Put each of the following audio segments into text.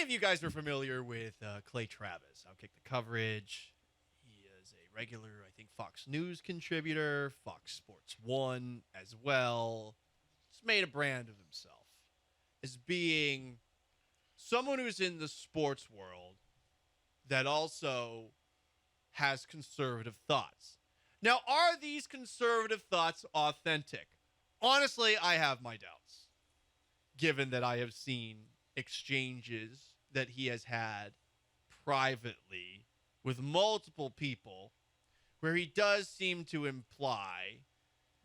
of you guys are familiar with Clay Travis, Outkick the Coverage. He is a regular, I think, Fox News contributor, Fox Sports 1 as well. He's made a brand of himself as being someone who's in the sports world that also has conservative thoughts. Now, are these conservative thoughts authentic? Honestly, I have my doubts, given that I have seen exchanges that he has had privately with multiple people where he does seem to imply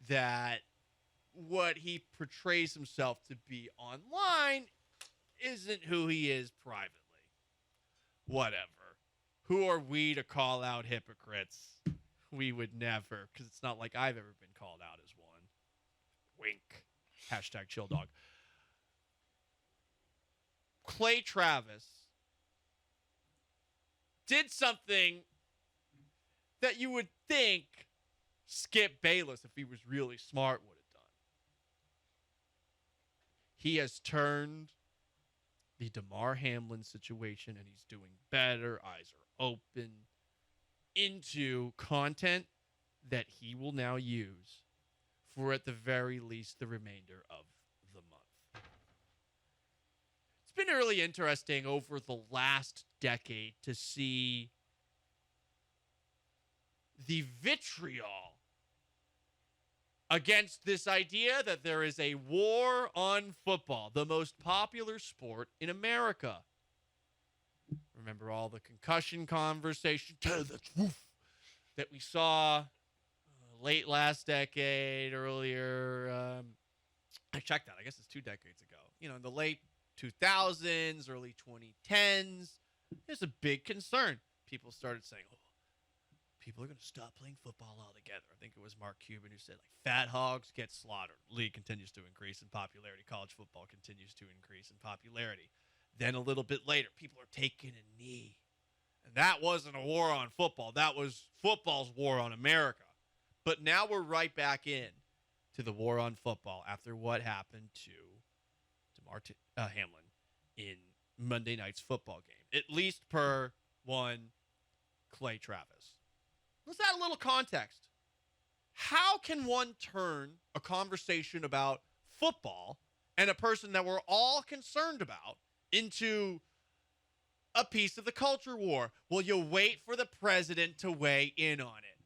that what he portrays himself to be online isn't who he is privately. Whatever. Who are we to call out hypocrites? We would never, because it's not like I've ever been called out as one. Wink. Hashtag chill dog. Clay Travis did something that you would think Skip Bayless, if he was really smart, would have done. He has turned the Damar Hamlin situation, and he's doing better, eyes are open, into content that he will now use for, at the very least, the remainder of the month. It's been really interesting over the last decade to see the vitriol against this idea that there is a war on football, the most popular sport in America. Remember all the concussion conversation that we saw late last decade, earlier. I checked that. I guess it's 2 decades ago. In the late 2000s, early 2010s, there's a big concern. People started saying, people are going to stop playing football altogether. I think it was Mark Cuban who said, fat hogs get slaughtered. League continues to increase in popularity. College football continues to increase in popularity. Then a little bit later, people are taking a knee. And that wasn't a war on football. That was football's war on America. But now we're right back in to the war on football after what happened to Damar Hamlin in Monday night's football game, at least per one Clay Travis. Let's add a little context. How can one turn a conversation about football and a person that we're all concerned about into a piece of the culture war? Well, you wait for the president to weigh in on it.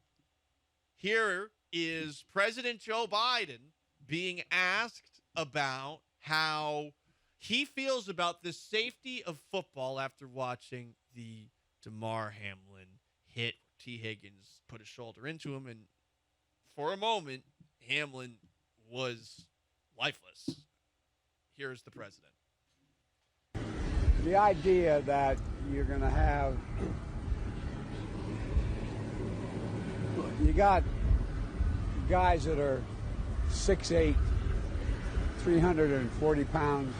Here is President Joe Biden being asked about how he feels about the safety of football after watching the Damar Hamlin hit. T. Higgins put his shoulder into him, and for a moment, Hamlin was lifeless. Here's the president. The idea that you're going to have, you got guys that are 6'8", 340 pounds,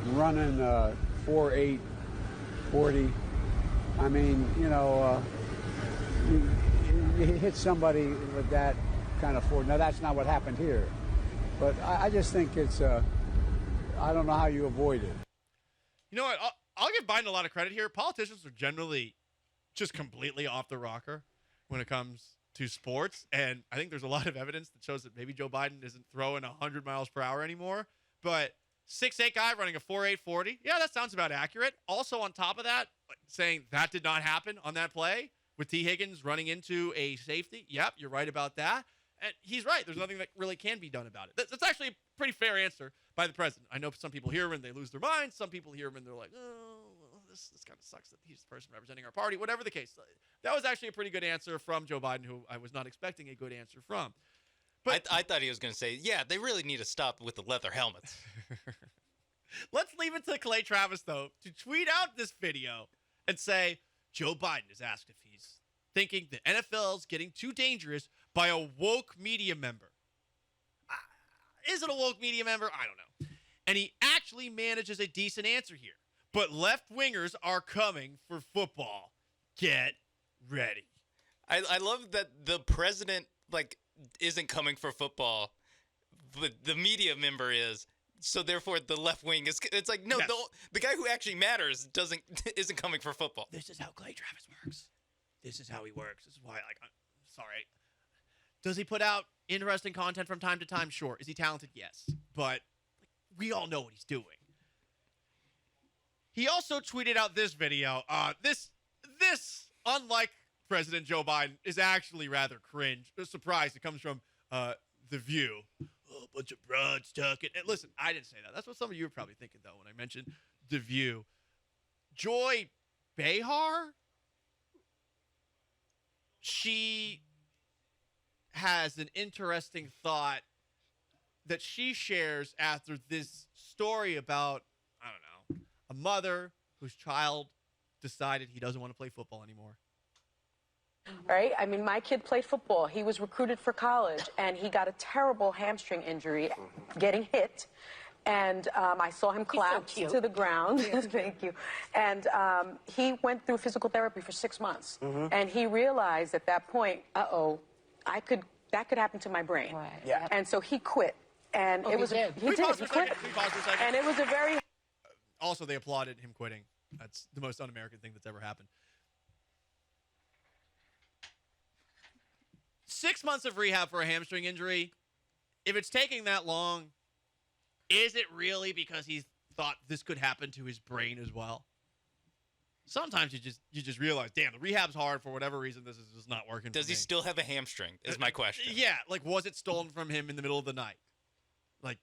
running 4'8", 40. I mean, you hit somebody with that kind of force. Now, that's not what happened here. But I just think it's, I don't know how you avoid it. You know what? I'll give Biden a lot of credit here. Politicians are generally just completely off the rocker when it comes to sports. And I think there's a lot of evidence that shows that maybe Joe Biden isn't throwing 100 miles per hour anymore. But 6'8" guy running a 4'8", 40. Yeah, that sounds about accurate. Also on top of that, saying that did not happen on that play with T. Higgins running into a safety. Yep, you're right about that. And he's right. There's nothing that really can be done about it. That's actually a pretty fair answer by the president. I know some people hear him and they lose their minds. Some people hear him and they're like, well, this kind of sucks that he's the person representing our party. Whatever the case. That was actually a pretty good answer from Joe Biden, who I was not expecting a good answer from. But I thought he was going to say, yeah, they really need to stop with the leather helmets. Let's leave it to Clay Travis, though, to tweet out this video and say, Joe Biden is asked if he's thinking the NFL is getting too dangerous by a woke media member. Is it a woke media member? I don't know. And he actually manages a decent answer here. But left-wingers are coming for football. Get ready. I love that the president, isn't coming for football. The media member is. So therefore, the left wing is. It's like no, Yes. the guy who actually matters isn't coming for football. This is how Clay Travis works. This is how he works. This is why, I'm sorry. Does he put out interesting content from time to time? Sure. Is he talented? Yes. But we all know what he's doing. He also tweeted out this video. This, unlike President Joe Biden, is actually rather cringe. A surprise. It comes from The View. Oh, a bunch of broads talking. And listen, I didn't say that. That's what some of you were probably thinking, though, when I mentioned The View. Joy Behar? She has an interesting thought that she shares after this story about, I don't know, a mother whose child decided he doesn't want to play football anymore. Right? I mean, my kid played football. He was recruited for college, and he got a terrible hamstring injury getting hit. And I saw him collapse to the ground. Thank you. And he went through physical therapy for 6 months. And he realized at that point, that could happen to my brain. Right. Yeah. And so he quit. And it was he quit. And it was a very Also, they applauded him quitting. That's the most un-American thing that's ever happened. 6 months of rehab for a hamstring injury. If it's taking that long, is it really because he thought this could happen to his brain as well? Sometimes you just realize, damn, the rehab's hard for whatever reason. This is just not working. Does he still have a hamstring? Is my question. Yeah, like was it stolen from him in the middle of the night? Like,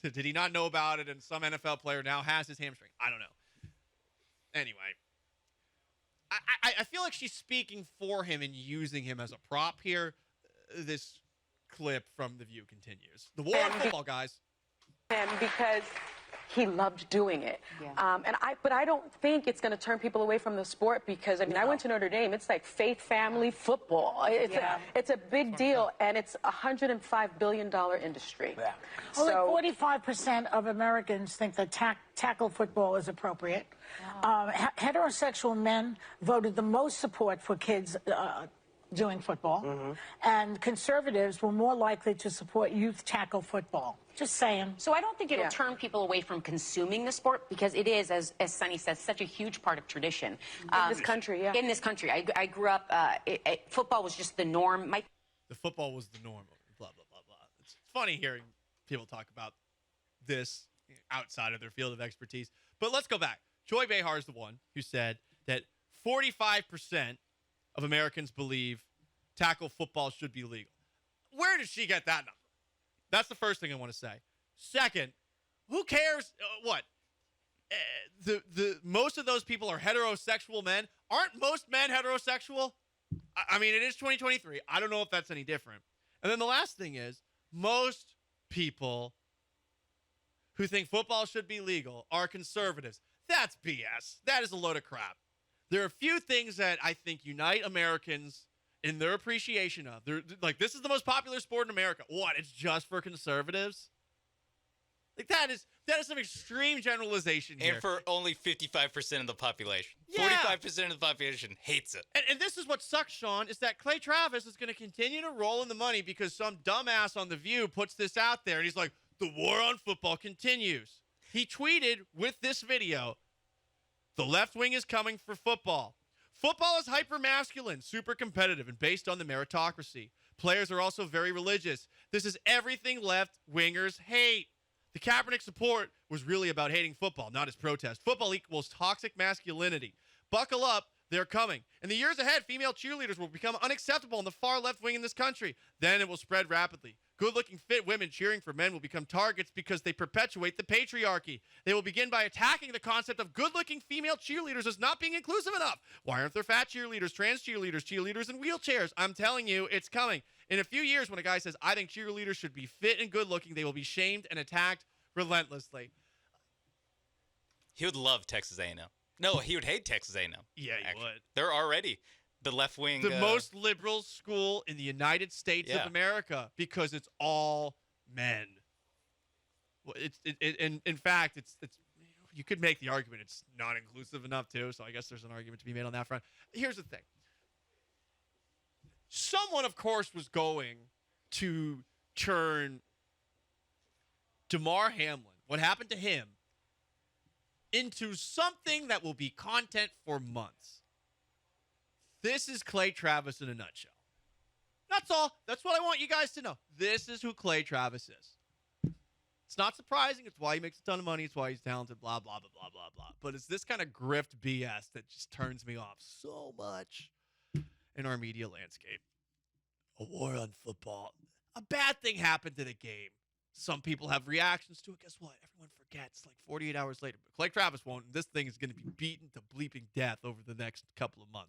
did he not know about it? And some NFL player now has his hamstring. I don't know. Anyway, I feel like she's speaking for him and using him as a prop here. This clip from The View continues. The war on football, guys. and because he loved doing it. Yeah. But I don't think it's going to turn people away from the sport because, I mean, I went to Notre Dame. It's like faith, family, football. It's a big deal, and it's a $105 billion industry. Yeah. Only 45% of Americans think that tackle football is appropriate. Wow. Heterosexual men voted the most support for kids doing football, and conservatives were more likely to support youth tackle football. Just saying. So I don't think it'll turn people away from consuming the sport because it is, as Sunny says, such a huge part of tradition. In this country, In this country. I grew up, football was just the norm. The football was the norm. Blah, blah, blah, blah. It's funny hearing people talk about this outside of their field of expertise. But let's go back. Joy Behar is the one who said that 45% of Americans believe tackle football should be legal. Where did she get that number? That's the first thing I want to say. Second, who cares what? The most of those people are heterosexual men. Aren't most men heterosexual? I mean, it is 2023. I don't know if that's any different. And then the last thing is, most people who think football should be legal are conservatives. That's BS. That is a load of crap. There are a few things that I think unite Americans in their appreciation of. They're, like, this is the most popular sport in America. What? It's just for conservatives? Like, that is some extreme generalization here. And for only 55% of the population. Yeah. 45% of the population hates it. And this is what sucks, Sean, is that Clay Travis is going to continue to roll in the money because some dumbass on The View puts this out there, and he's like, the war on football continues. He tweeted with this video, the left wing is coming for football. Football is hyper-masculine, super competitive, and based on the meritocracy. Players are also very religious. This is everything left-wingers hate. The Kaepernick support was really about hating football, not his protest. Football equals toxic masculinity. Buckle up, they're coming. In the years ahead, female cheerleaders will become unacceptable in the far left wing in this country. Then it will spread rapidly. Good-looking, fit women cheering for men will become targets because they perpetuate the patriarchy. They will begin by attacking the concept of good-looking female cheerleaders as not being inclusive enough. Why aren't there fat cheerleaders, trans cheerleaders, cheerleaders in wheelchairs? I'm telling you, it's coming. In a few years, when a guy says, I think cheerleaders should be fit and good-looking, they will be shamed and attacked relentlessly. He would love Texas A&M. No, he would hate Texas A&M. Yeah, he would. They're already the left wing. The most liberal school in the United States of America because it's all men. Well, in fact, it's you could make the argument it's not inclusive enough too. So I guess there's an argument to be made on that front. Here's the thing. Someone, of course, was going to turn Damar Hamlin, what happened to him, into something that will be content for months. This is Clay Travis in a nutshell. That's all. That's what I want you guys to know. This is who Clay Travis is. It's not surprising. It's why he makes a ton of money. It's why he's talented, blah, blah, blah, blah, blah, blah. But it's this kind of grift BS that just turns me off so much in our media landscape. A war on football. A bad thing happened in a game. Some people have reactions to it. Guess what? Everyone forgets like 48 hours later. But Clay Travis won't. And this thing is going to be beaten to bleeping death over the next couple of months.